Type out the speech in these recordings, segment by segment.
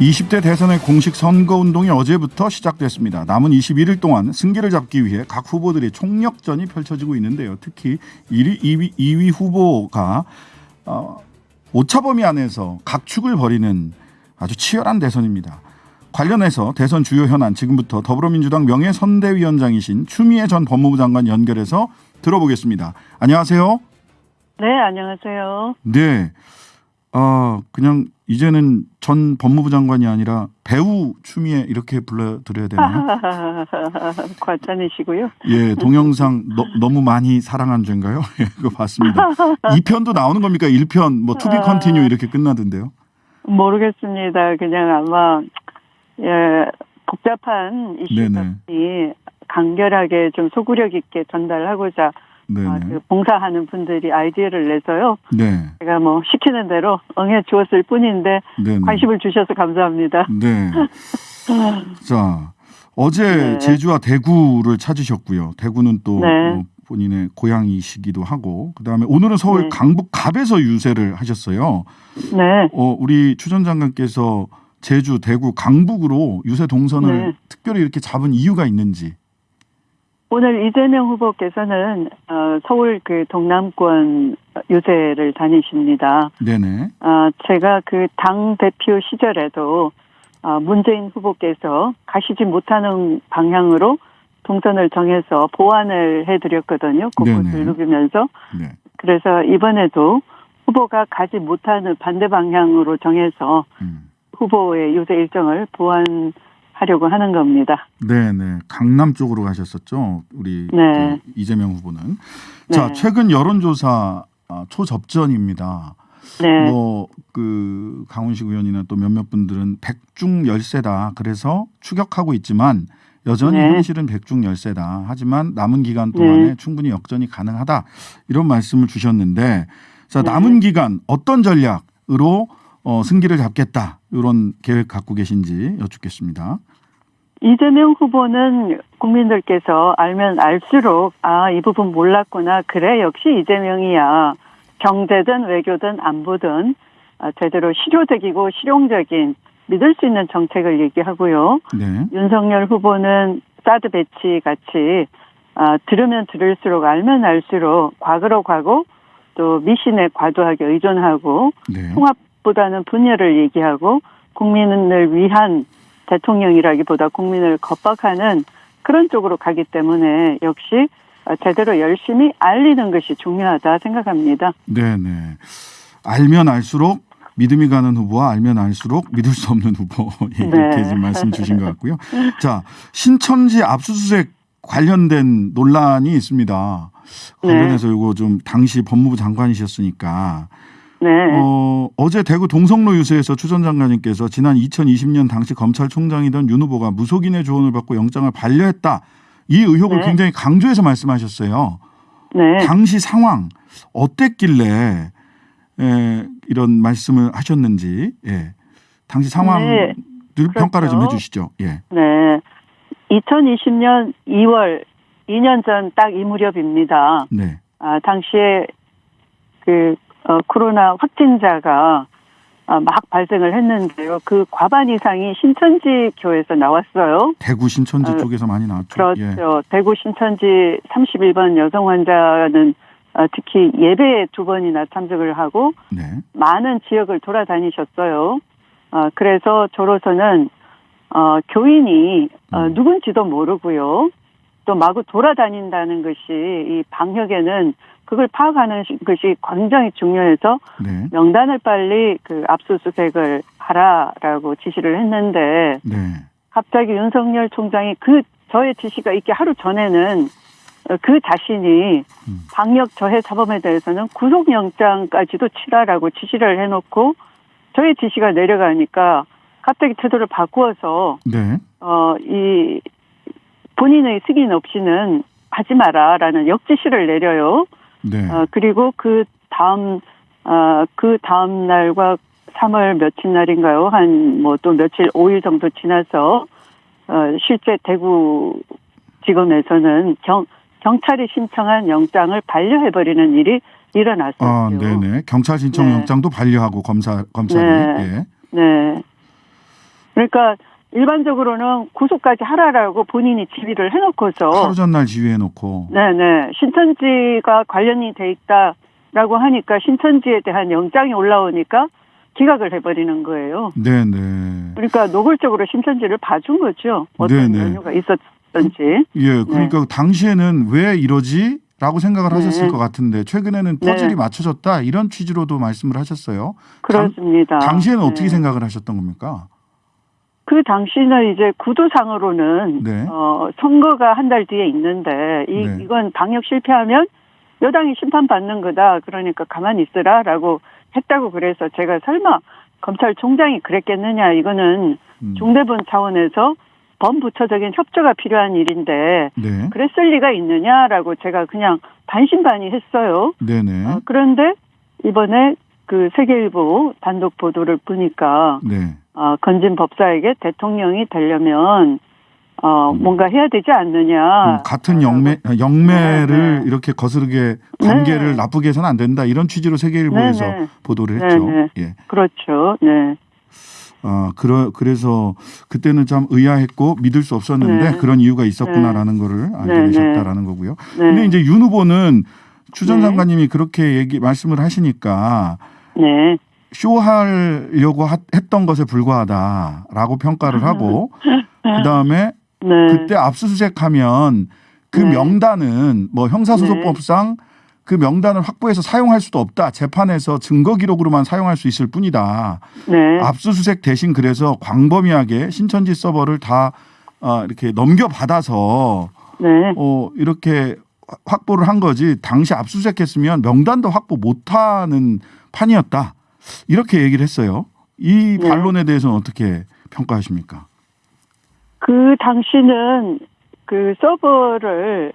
20대 대선의 공식 선거운동이 어제부터 시작됐습니다. 남은 21일 동안 승기를 잡기 위해 각 후보들의 총력전이 펼쳐지고 있는데요. 특히 2위 후보가 오차범위 안에서 각축을 벌이는 아주 치열한 대선입니다. 관련해서 대선 주요 현안 지금부터 더불어민주당 명예선대위원장이신 추미애 전 법무부 장관 연결해서 들어보겠습니다. 안녕하세요. 네, 안녕하세요. 네. 그냥 이제는 전 법무부 장관이 아니라 배우 추미애 이렇게 불러드려야 되나요? 과찬이시고요. 예, 동영상 너무 많이 사랑한 죄인가요? 예, 그거 봤습니다. 2편도 나오는 겁니까? 1편 뭐 투비 컨티뉴 이렇게 끝나던데요. 모르겠습니다. 그냥 아마 복잡한 이슈들이 간결하게 좀 소구력 있게 전달하고자 그 봉사하는 분들이 아이디어를 내서요. 네. 제가 뭐 시키는 대로 응해 주었을 뿐인데 관심을 주셔서 감사합니다. 네. 자, 어제 제주와 대구를 찾으셨고요. 대구는 또 본인의 고향이시기도 하고, 그다음에 오늘은 서울 강북 갑에서 유세를 하셨어요. 네. 우리 추 전 장관께서 제주, 대구, 강북으로 유세 동선을 특별히 이렇게 잡은 이유가 있는지. 오늘 이재명 후보께서는 서울 그 동남권 유세를 다니십니다. 네네. 제가 그 당 대표 시절에도 문재인 후보께서 가시지 못하는 방향으로 동선을 정해서 보완을 해드렸거든요. 곳곳을 누비면서. 네. 그래서 이번에도 후보가 가지 못하는 반대 방향으로 정해서 후보의 유세 일정을 보완하려고 하는 겁니다. 네네. 강남 쪽으로 가셨었죠. 우리 그 이재명 후보는. 자, 최근 여론조사 초접전입니다. 네. 뭐 그 강훈식 의원이나 또 몇몇 분들은 백중 열세다. 그래서 추격하고 있지만 여전히 현실은 백중 열세다. 하지만 남은 기간 동안에 충분히 역전이 가능하다. 이런 말씀을 주셨는데, 자, 남은 기간 어떤 전략으로 승기를 잡겠다. 이런 계획 갖고 계신지 여쭙겠습니다. 이재명 후보는 국민들께서 알면 알수록 이 부분 몰랐구나. 그래, 역시 이재명이야. 경제든 외교든 안보든 제대로 실효적이고 실용적인 믿을 수 있는 정책을 얘기하고요. 네. 윤석열 후보는 사드 배치 같이 들으면 들을수록 알면 알수록 과거로 가고 또 미신에 과도하게 의존하고 통합보다는 분열을 얘기하고 국민을 위한 대통령이라기보다 국민을 겁박하는 그런 쪽으로 가기 때문에 역시 제대로 열심히 알리는 것이 중요하다 생각합니다. 네네. 알면 알수록 믿음이 가는 후보와 알면 알수록 믿을 수 없는 후보 이렇게 지금 말씀 주신 것 같고요. 자, 신천지 압수수색 관련된 논란이 있습니다. 관련해서 이거 좀 당시 법무부 장관이셨으니까. 어제 대구 동성로 유세에서 추 전 장관님께서 지난 2020년 당시 검찰총장이던 윤 후보가 무속인의 조언을 받고 영장을 반려했다. 이 의혹을 굉장히 강조해서 말씀하셨어요. 당시 상황 어땠길래 이런 말씀을 하셨는지, 당시 상황들 평가를 좀 해주시죠. 네. 2020년 2월 2년 전 딱 이 무렵입니다. 네. 당시에 그 코로나 확진자가 막 발생을 했는데요. 그 과반 이상이 신천지 교회에서 나왔어요. 대구 신천지 쪽에서 많이 나왔죠. 그렇죠. 대구 신천지 31번 여성 환자는 특히 예배에 2번이나 참석을 하고 많은 지역을 돌아다니셨어요. 그래서 저로서는 교인이 누군지도 모르고요. 또 마구 돌아다닌다는 것이 이 방역에는 그걸 파악하는 것이 굉장히 중요해서 명단을 빨리 그 압수수색을 하라라고 지시를 했는데 갑자기 윤석열 총장이 저의 지시가 있기 하루 전에는 그 자신이 방역 저해 사범에 대해서는 구속영장까지도 치라라고 지시를 해놓고 저의 지시가 내려가니까 갑자기 태도를 바꾸어서 이 본인의 승인 없이는 하지 마라라는 역지시를 내려요. 그리고 그 다음 날과 3월 며칠 날인가요? 한 뭐 또 며칠 5일 정도 지나서 실제 대구 지검에서는 경찰이 신청한 영장을 반려해버리는 일이 일어났었죠. 네네. 경찰 신청 영장도 반려하고 검찰이. 네. 그러니까 일반적으로는 구속까지 하라라고 본인이 지휘를 해놓고서 하루 전날 지휘해놓고 네네 신천지가 관련이 돼 있다라고 하니까 신천지에 대한 영장이 올라오니까 기각을 해버리는 거예요. 네네. 그러니까 노골적으로 신천지를 봐준 거죠. 어떤 네네. 연유가 있었던지. 예, 그러니까 네. 당시에는 왜 이러지? 라고 생각을 네. 하셨을 것 같은데 최근에는 네. 퍼즐이 맞춰졌다 이런 취지로도 말씀을 하셨어요. 그렇습니다. 당시에는 네. 어떻게 생각을 하셨던 겁니까? 그 당시는 이제 구도상으로는 네. 선거가 한 달 뒤에 있는데 네. 이건 방역 실패하면 여당이 심판받는 거다. 그러니까 가만히 있으라라고 했다고 그래서 제가 설마 검찰총장이 그랬겠느냐. 이거는 중대본 차원에서 범부처적인 협조가 필요한 일인데 네. 그랬을 리가 있느냐라고 제가 그냥 반신반의했어요. 네네. 그런데 이번에 그 세계일보 단독 보도를 보니까 네. 건진 법사에게 대통령이 되려면 뭔가 해야 되지 않느냐. 같은 영매를 네. 이렇게 거스르게 관계를 네. 나쁘게 해서는 안 된다. 이런 취지로 세계일보에서 네네. 보도를 했죠. 네네. 예. 그렇죠. 네. 그래서 그때는 참 의아했고 믿을 수 없었는데 네. 그런 이유가 있었구나라는 거를 알게 네. 되셨다라는 거고요. 네. 근데 이제 윤 후보는 추 전 장관님이 그렇게 말씀을 하시니까 네. 쇼하려고 했던 것에 불과하다라고 평가를 하고 그다음에 네. 그때 압수수색하면 그 네. 명단은 뭐 형사소송법상 그 명단을 확보해서 사용할 수도 없다. 재판에서 증거 기록으로만 사용할 수 있을 뿐이다. 네. 압수수색 대신 그래서 광범위하게 신천지 서버를 다 이렇게 넘겨받아서 네. 이렇게 확보를 한 거지. 당시 압수수색했으면 명단도 확보 못하는 판이었다. 이렇게 얘기를 했어요. 이 네. 반론에 대해서는 어떻게 평가하십니까? 그 당시는 그 서버를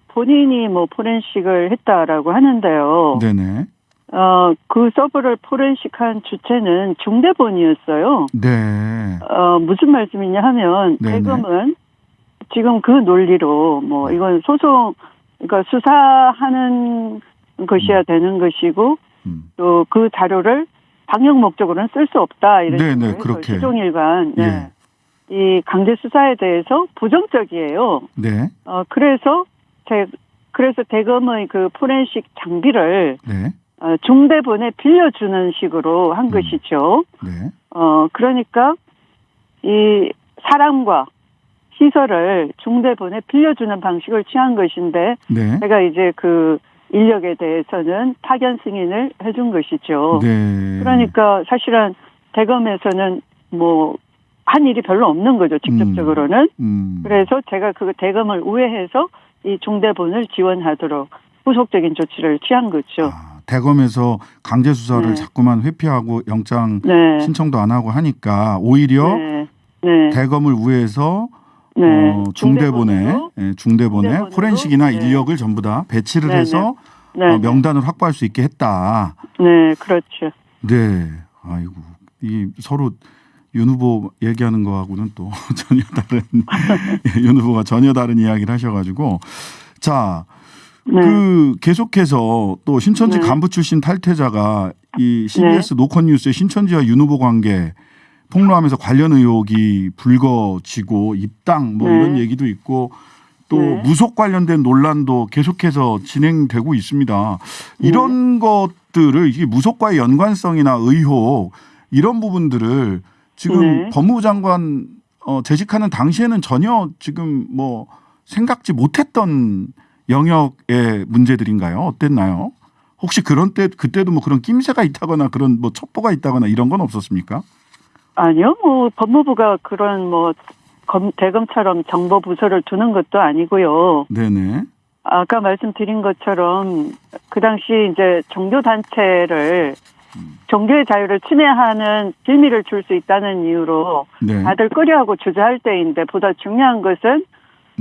본인이 뭐 포렌식을 했다라고 하는데요. 네네. 그 서버를 포렌식한 주체는 중대본이었어요. 네. 무슨 말씀이냐 하면 네네. 대검은 지금 그 논리로 뭐 이건 소송 그러니까 수사하는 것이야 되는 것이고 또 그 자료를 방역 목적으로는 쓸 수 없다 이런 네네 그렇게 시종일관 네. 예. 이 강제 수사에 대해서 부정적이에요. 네. 그래서 대검의 그 포렌식 장비를 네. 중대본에 빌려주는 식으로 한 것이죠. 네. 그러니까 이 사람과 시설을 중대본에 빌려주는 방식을 취한 것인데 네. 제가 이제 그 인력에 대해서는 파견 승인을 해준 것이죠. 네. 그러니까 사실은 대검에서는 뭐 한 일이 별로 없는 거죠. 직접적으로는. 그래서 제가 그 대검을 우회해서 이 중대본을 지원하도록 후속적인 조치를 취한 거죠. 대검에서 강제 수사를 네. 자꾸만 회피하고 영장 네. 신청도 안 하고 하니까 오히려 네. 대검을 우회해서 네. 중대본에 포렌식이나 네. 인력을 전부 다 배치를 해서 명단을 확보할 수 있게 했다. 네, 그렇죠. 네, 아이고 이 서로 윤 후보 얘기하는 거하고는 또 전혀 다른 윤 후보가 전혀 다른 이야기를 하셔가지고 자. 그 계속해서 또 신천지 간부 출신 탈퇴자가 이 CBS 노컷뉴스의 신천지와 윤 후보 관계 폭로하면서 관련 의혹이 불거지고 입당 뭐 이런 얘기도 있고 또 무속 관련된 논란도 계속해서 진행되고 있습니다. 이런 것들을 이게 무속과의 연관성이나 의혹 이런 부분들을 지금 법무부 장관 재직하는 당시에는 전혀 지금 뭐 생각지 못했던 영역의 문제들인가요? 어땠나요? 혹시 그때도 뭐 그런 낌새가 있다거나 그런 뭐 첩보가 있다거나 이런 건 없었습니까? 아니요, 뭐 법무부가 그런 뭐 대검처럼 정보 부서를 두는 것도 아니고요. 네네. 아까 말씀드린 것처럼 그 당시 이제 종교 단체를 종교의 자유를 침해하는 빌미를 줄 수 있다는 이유로 다들 꺼려하고 주저할 때인데 보다 중요한 것은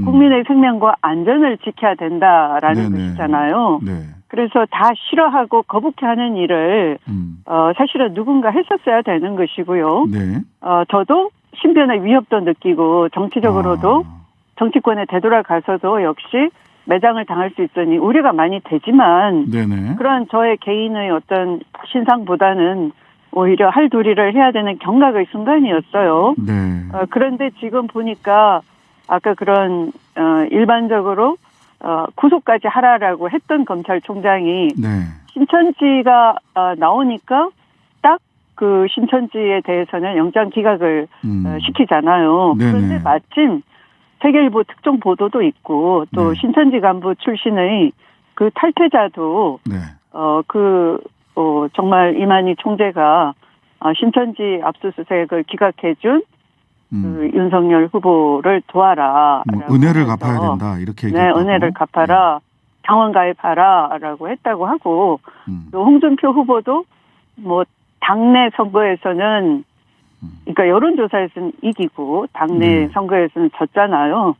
국민의 생명과 안전을 지켜야 된다라는 것이잖아요. 네. 그래서 다 싫어하고 거북해하는 일을 사실은 누군가 했었어야 되는 것이고요. 네. 저도 신변의 위협도 느끼고 정치적으로도 정치권에 되돌아가서도 역시 매장을 당할 수 있으니 우려가 많이 되지만 그런 저의 개인의 어떤 신상보다는 오히려 할도리를 해야 되는 경각의 순간이었어요. 네. 그런데 지금 보니까 아까 그런 일반적으로 구속까지 하라라고 했던 검찰총장이 네. 신천지가 나오니까 딱 그 신천지에 대해서는 영장 기각을 시키잖아요. 네네. 그런데 마침 세계일보 특종 보도도 있고 또 네. 신천지 간부 출신의 그 탈퇴자도 네. 정말 이만희 총재가 신천지 압수수색을 기각해준 그 윤석열 후보를 도와라. 은혜를 갚아야 된다 이렇게 네, 얘기했다고. 은혜를 갚아라. 당원 가입하라라고 했다고 하고 또 홍준표 후보도 뭐 당내 선거에서는 그러니까 여론조사에서는 이기고 당내 네. 선거에서는 졌잖아요.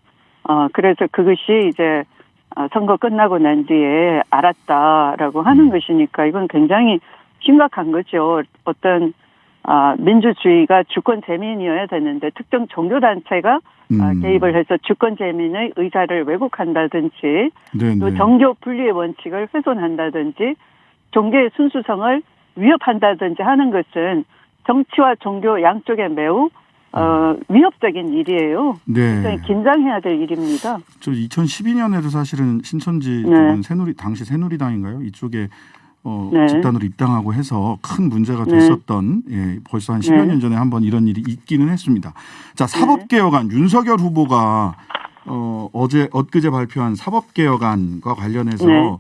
그래서 그것이 이제 선거 끝나고 난 뒤에 알았다라고 하는 것이니까 이건 굉장히 심각한 거죠. 어떤 민주주의가 주권 재민이어야 되는데 특정 종교단체가 개입을 해서 주권 재민의 의사를 왜곡한다든지 네네. 또 정교 분리의 원칙을 훼손한다든지 종교의 순수성을 위협한다든지 하는 것은 정치와 종교 양쪽에 매우 위협적인 일이에요. 네. 굉장히 긴장해야 될 일입니다. 저 2012년에도 사실은 신천지 네. 쪽은 당시 새누리당인가요? 이쪽에 네. 집단으로 입당하고 해서 큰 문제가 됐었던 벌써 한 10여 년 전에 한번 이런 일이 있기는 했습니다. 자, 사법개혁안 윤석열 후보가 엊그제 발표한 사법개혁안과 관련해서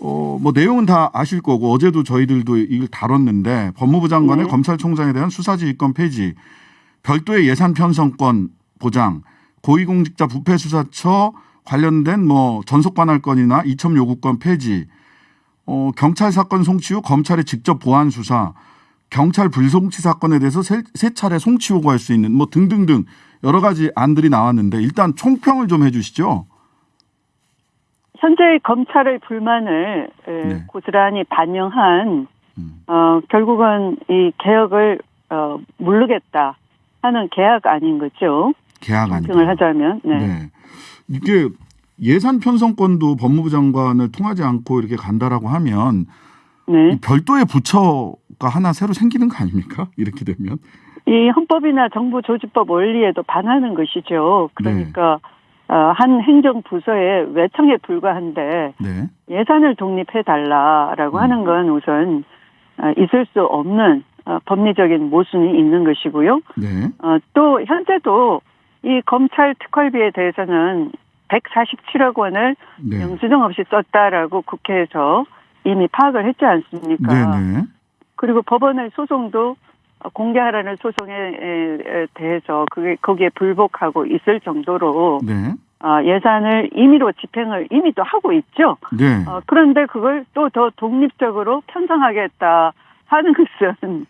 뭐 내용은 다 아실 거고 어제도 저희들도 이걸 다뤘는데 법무부 장관의 검찰총장에 대한 수사지휘권 폐지, 별도의 예산 편성권 보장, 고위공직자 부패수사처 관련된 뭐 전속관할권이나 이첩 요구권 폐지, 경찰 사건 송치 후 검찰의 직접 보안 수사, 경찰 불송치 사건에 대해서 세 차례 송치 요구할 수 있는 뭐 등등등 여러 가지 안들이 나왔는데 일단 총평을 좀 해주시죠. 현재 검찰의 불만을 고스란히 반영한 결국은 이 개혁을 물르겠다 하는 계약 아닌 거죠. 계약 아니다. 총평을 하자면. 네. 이게 예산 편성권도 법무부 장관을 통하지 않고 이렇게 간다라고 하면 이 별도의 부처가 하나 새로 생기는 거 아닙니까? 이렇게 되면. 이 헌법이나 정부조직법 원리에도 반하는 것이죠. 그러니까 한 행정부서의 외청에 불과한데 예산을 독립해달라라고 하는 건 우선 있을 수 없는 법리적인 모순이 있는 것이고요. 또 현재도 이 검찰 특활비에 대해서는 147억 원을 영수증 없이 썼다라고 국회에서 이미 파악을 했지 않습니까? 그리고 법원의 소송도 공개하라는 소송에 대해서 거기에 불복하고 있을 정도로 예산을 임의로 집행을 이미 또 하고 있죠. 그런데 그걸 또 더 독립적으로 편성하겠다 하는 것은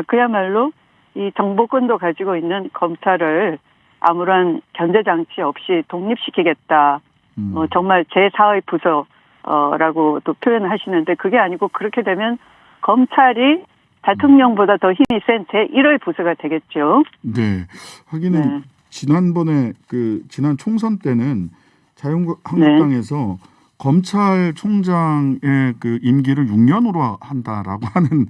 그야말로 이 정보권도 가지고 있는 검찰을 아무런 견제 장치 없이 독립시키겠다. 뭐 정말 제4의 부서라고도 표현하시는데 그게 아니고 그렇게 되면 검찰이 대통령보다 더 힘이 센 제1의 부서가 되겠죠. 네. 하기는 지난번에 지난 총선 때는 자유한국당에서 검찰총장의 임기를 6년으로 한다라고 하는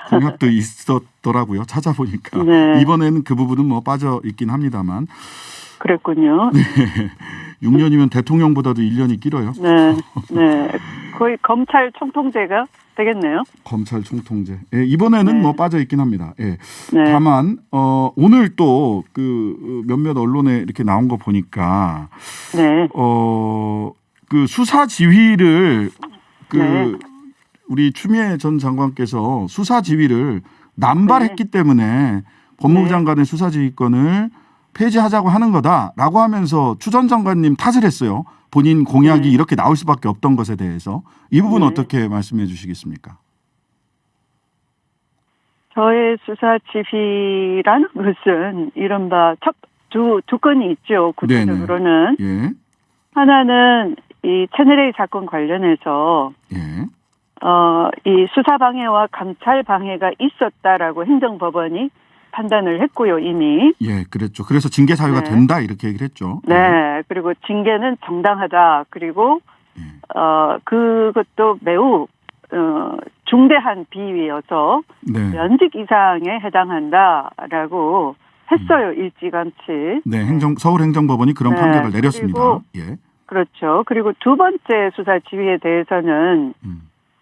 공약도 있었더라고요. 찾아보니까. 이번에는 그 부분은 뭐 빠져 있긴 합니다만. 그랬군요. 6년이면 대통령보다도 1년이 길어요. 거의 검찰 총통제가 되겠네요. 검찰 총통제. 이번에는 뭐 빠져 있긴 합니다. 다만 오늘 또 몇몇 언론에 이렇게 나온 거 보니까 그 수사 지휘를 우리 추미애 전 장관께서 수사 지휘를 남발했기 때문에 법무부 장관의 수사 지휘권을 폐지하자고 하는 거다라고 하면서 추 전 장관님 탓을 했어요. 본인 공약이 이렇게 나올 수밖에 없던 것에 대해서. 이 부분 어떻게 말씀해 주시겠습니까? 저의 수사 지휘라는 것은 이른바 두 건이 있죠. 구체적으로는. 하나는 이 채널A 사건 관련해서 이 수사 방해와 감찰 방해가 있었다라고 행정법원이 판단을 했고요, 이미. 그랬죠. 그래서 징계 사유가 된다 이렇게 얘기를 했죠. 그리고 징계는 정당하다. 그리고 그것도 매우 중대한 비위여서 네. 면직 이상에 해당한다라고 했어요. 일찌감치. 네, 서울행정법원이 그런 네, 판결을 내렸습니다. 예. 그렇죠. 그리고 두 번째 수사 지휘에 대해서는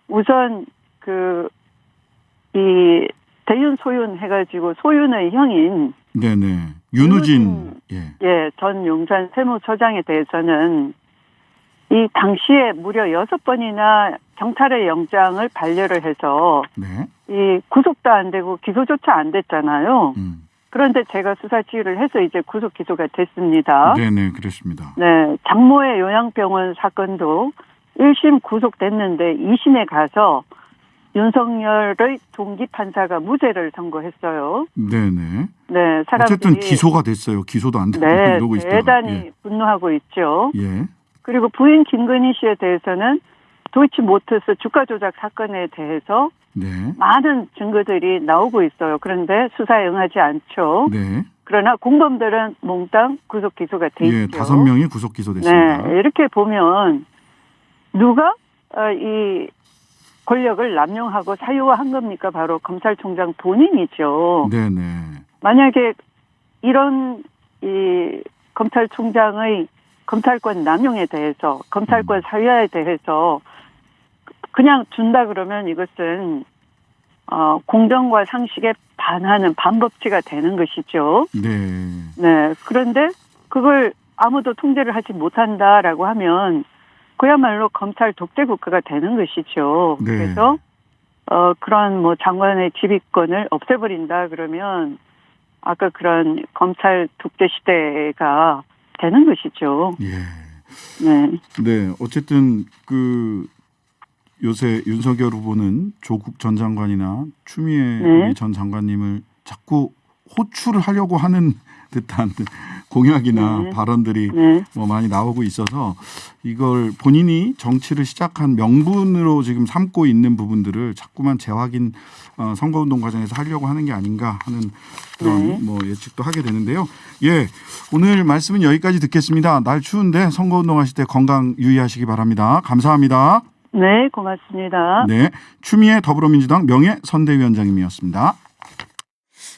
우선 이 대윤 소윤 해가지고 소윤의 형인 네네 윤우진 예. 전 용산 세무서장에 대해서는 이 당시에 무려 6번이나 경찰의 영장을 반려를 해서 네. 이 구속도 안 되고 기소조차 안 됐잖아요. 그런데 제가 수사 지휘를 해서 이제 구속 기소가 됐습니다. 네네 그렇습니다. 네, 장모의 요양병원 사건도 1심 구속됐는데 2심에 가서 윤석열의 동기 판사가 무죄를 선고했어요. 네네. 네, 사람들이 어쨌든 기소가 됐어요. 기소도 안 되고 이러고 있어요. 대단히 예. 분노하고 있죠. 예. 그리고 부인 김건희 씨에 대해서는 도이치모터스 주가 조작 사건에 대해서 네. 많은 증거들이 나오고 있어요. 그런데 수사에 응하지 않죠. 네. 그러나 공범들은 몽땅 구속 기소가 돼 예, 있죠. 5명이 구속 기소됐습니다. 네, 이렇게 보면 누가 이 권력을 남용하고 사유화한 겁니까? 바로 검찰총장 본인이죠. 네네. 만약에 이런 이 검찰총장의 검찰권 남용에 대해서 검찰권 사유화에 대해서 그냥 준다 그러면 이것은 공정과 상식에 반하는 반법치가 되는 것이죠. 네. 네. 그런데 그걸 아무도 통제를 하지 못한다라고 하면 그야말로 검찰 독재 국가가 되는 것이죠. 네. 그래서 그런 뭐 장관의 지휘권을 없애버린다 그러면 아까 그런 검찰 독재 시대가 되는 것이죠. 예. 네. 네. 어쨌든 요새 윤석열 후보는 조국 전 장관이나 추미애 우리 전 장관님을 자꾸 호출을 하려고 하는 듯한 공약이나 발언들이 뭐 많이 나오고 있어서 이걸 본인이 정치를 시작한 명분으로 지금 삼고 있는 부분들을 자꾸만 재확인 선거운동 과정에서 하려고 하는 게 아닌가 하는 그런 뭐 예측도 하게 되는데요. 예, 오늘 말씀은 여기까지 듣겠습니다. 날 추운데 선거운동 하실 때 건강 유의하시기 바랍니다. 감사합니다. 네, 고맙습니다. 네, 추미애 더불어민주당 명예선대위원장님이었습니다.